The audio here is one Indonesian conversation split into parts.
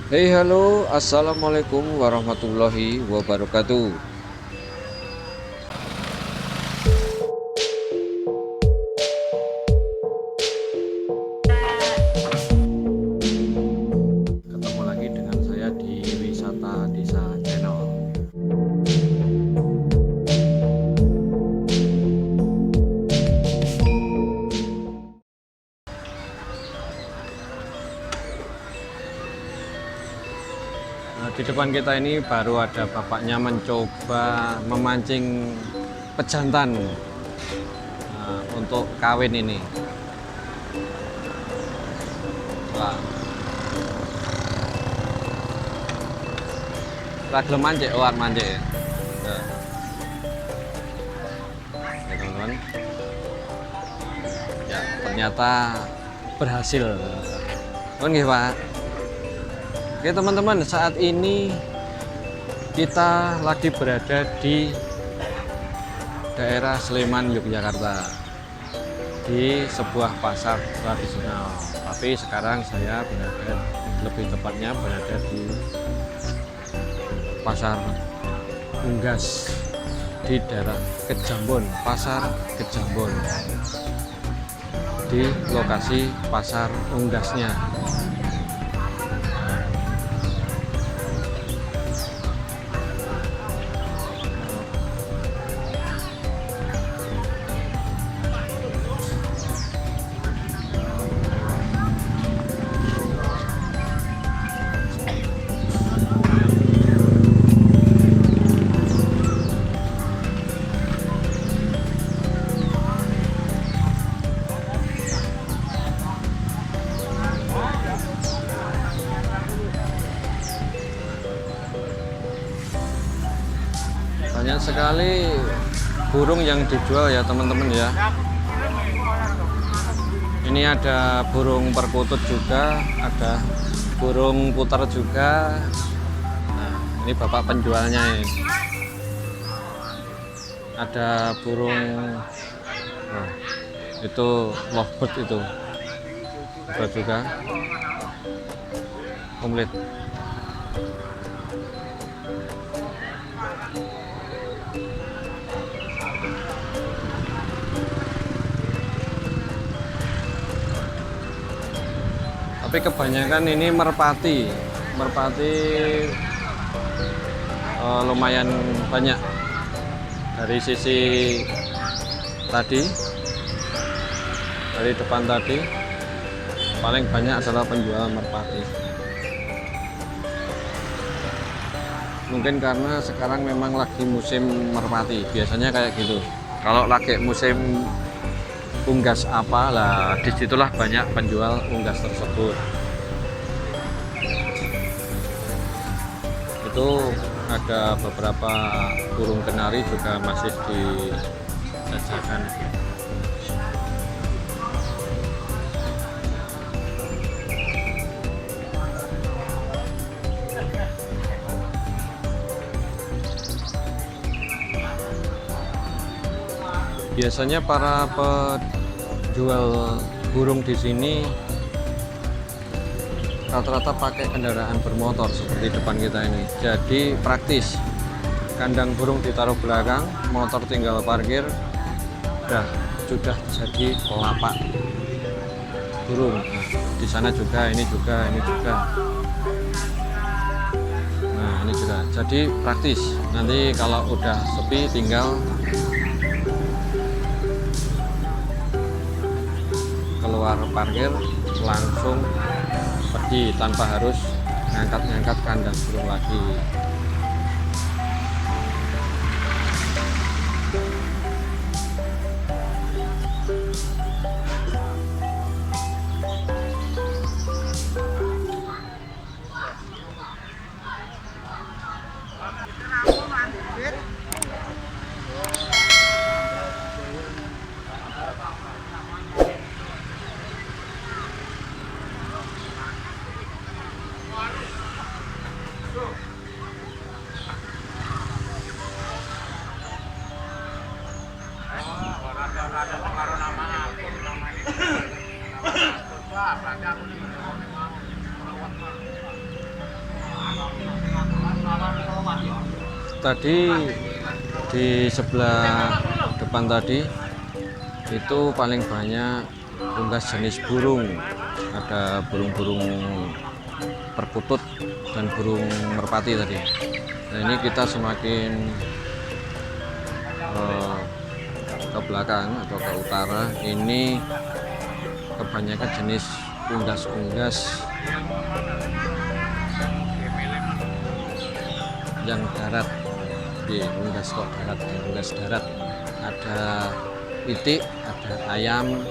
Hey halo, assalamualaikum warahmatullahi wabarakatuh. Ketemu lagi dengan saya di Wisata Desa Channel. Nah, di depan kita ini baru ada bapaknya mencoba memancing pejantan untuk kawin ini. Wah, ragil mancing, luar mancing. Nah, ya teman-teman. Ya, ternyata berhasil. Oh, nggih, Pak. Oke teman-teman, saat ini kita lagi berada di daerah Sleman, Yogyakarta, di sebuah pasar tradisional. Tapi sekarang saya berada, lebih tepatnya berada di pasar Unggas di daerah Kejambon, pasar Kejambon, di lokasi pasar Unggasnya. Banyak sekali burung yang dijual ya teman-teman ya. Ini ada burung perkutut juga, ada burung putar juga. Nah, ini bapak penjualnya ini. Ada burung, oh, itu lovebird itu, ada juga komplit. Tapi kebanyakan ini merpati, lumayan banyak. Dari sisi tadi, dari depan tadi, paling banyak adalah penjual merpati. Mungkin karena sekarang memang lagi musim merpati, biasanya kayak gitu. Kalau lagi musim unggas apa lah, disitulah banyak penjual unggas tersebut. Itu ada beberapa burung kenari juga masih dijajakan. Biasanya para penjual burung di sini rata-rata pakai kendaraan bermotor seperti depan kita ini. Jadi praktis. Kandang burung ditaruh belakang, motor tinggal parkir, sudah jadi lapak burung. Di sana juga, ini juga, ini juga. Nah, ini juga. Jadi praktis. Nanti kalau udah sepi tinggal keluar parkir langsung pergi tanpa harus ngangkat-ngangkat kandang burung lagi. tadi di sebelah depan tadi itu paling banyak unggas jenis burung. Ada burung-burung perkutut dan burung merpati tadi. Nah ini kita semakin ke belakang atau ke utara, ini kebanyakan jenis unggas-unggas yang darat. Unggas kok darat, unggas darat. Ada itik, ada ayam,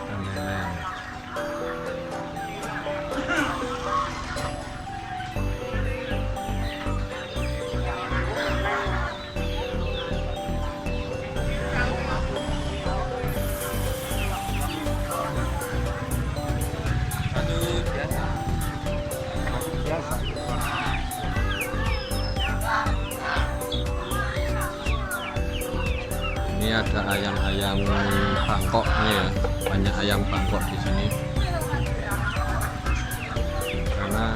dan lain-lain. Ini ada ayam-ayam Bangkok nih ya, banyak ayam Bangkok di sini. Karena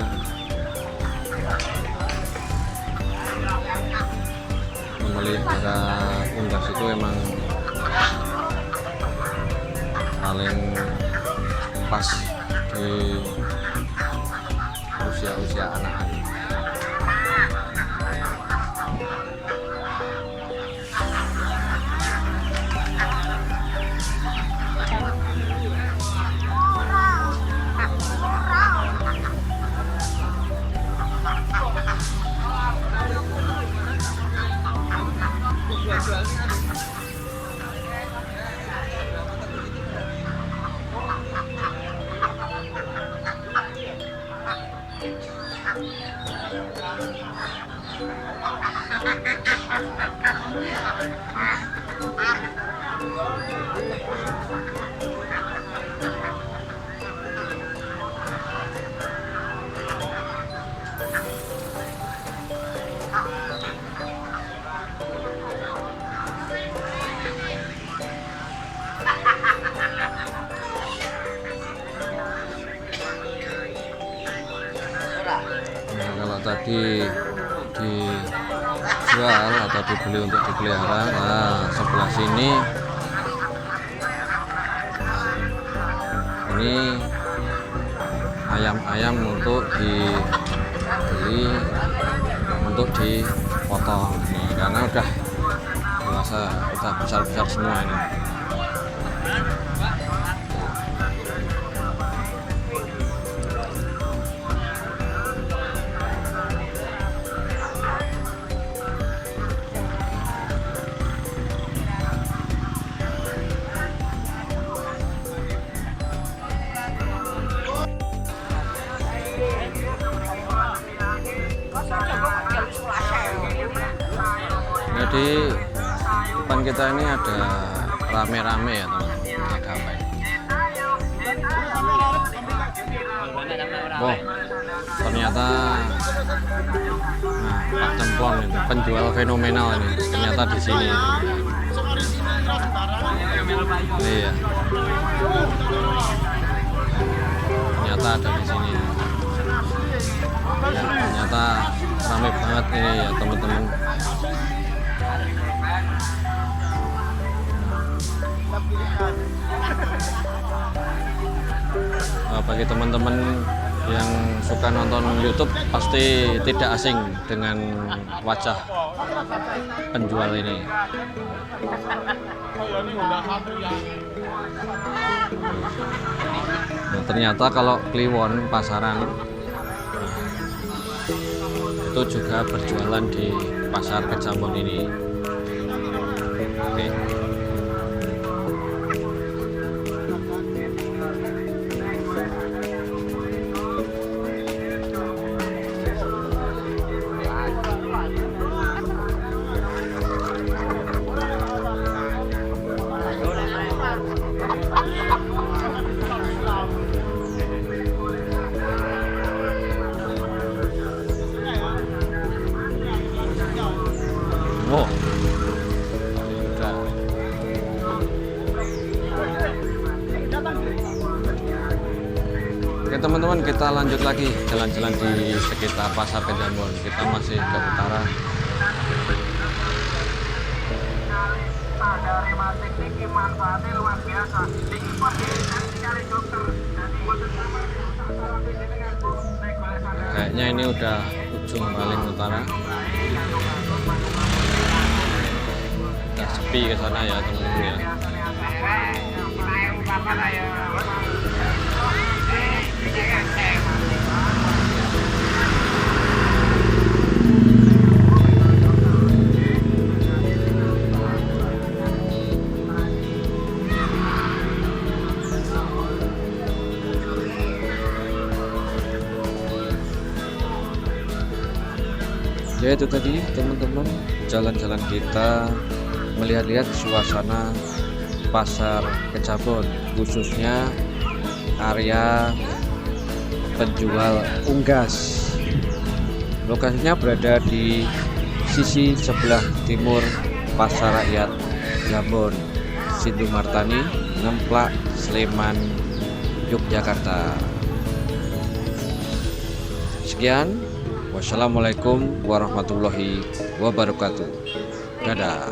memelihara unggas itu emang paling pas di usia-usia anak-anak. Nah, kalau tadi dijual atau dibeli untuk dipelihara, nah sebelah sini ini ayam-ayam untuk dibeli untuk dipotong nih, karena udah dewasa, udah besar-besar semua ini. Jadi depan kita ini ada rame-rame ya teman-teman. Ada apa ini? Oh, ternyata Pak Cemplon itu penjual fenomenal ini. Ternyata di sini. Iya. Ternyata ada di sini. Ya, ternyata rame banget ini ya teman-teman. Bagi teman-teman yang suka nonton YouTube pasti tidak asing dengan wajah penjual ini. Nah, ternyata kalau kliwon pasaran itu juga berjualan di pasar Kejambon ini. Oke. Oh. teman-teman, kita lanjut lagi jalan-jalan di sekitar Pasar Kejambon. Kita masih ke utara. Kayaknya ini udah ujung paling utara. Udah sepi ke sana ya teman-teman ya. Ya itu tadi teman-teman, jalan-jalan kita melihat-lihat suasana Pasar Kejambon, khususnya area penjual unggas. Lokasinya berada di sisi sebelah timur Pasar Rakyat Jambon, Sindumartani, Ngemplak, Sleman, Yogyakarta. Sekian. Wassalamualaikum warahmatullahi wabarakatuh. Dadah.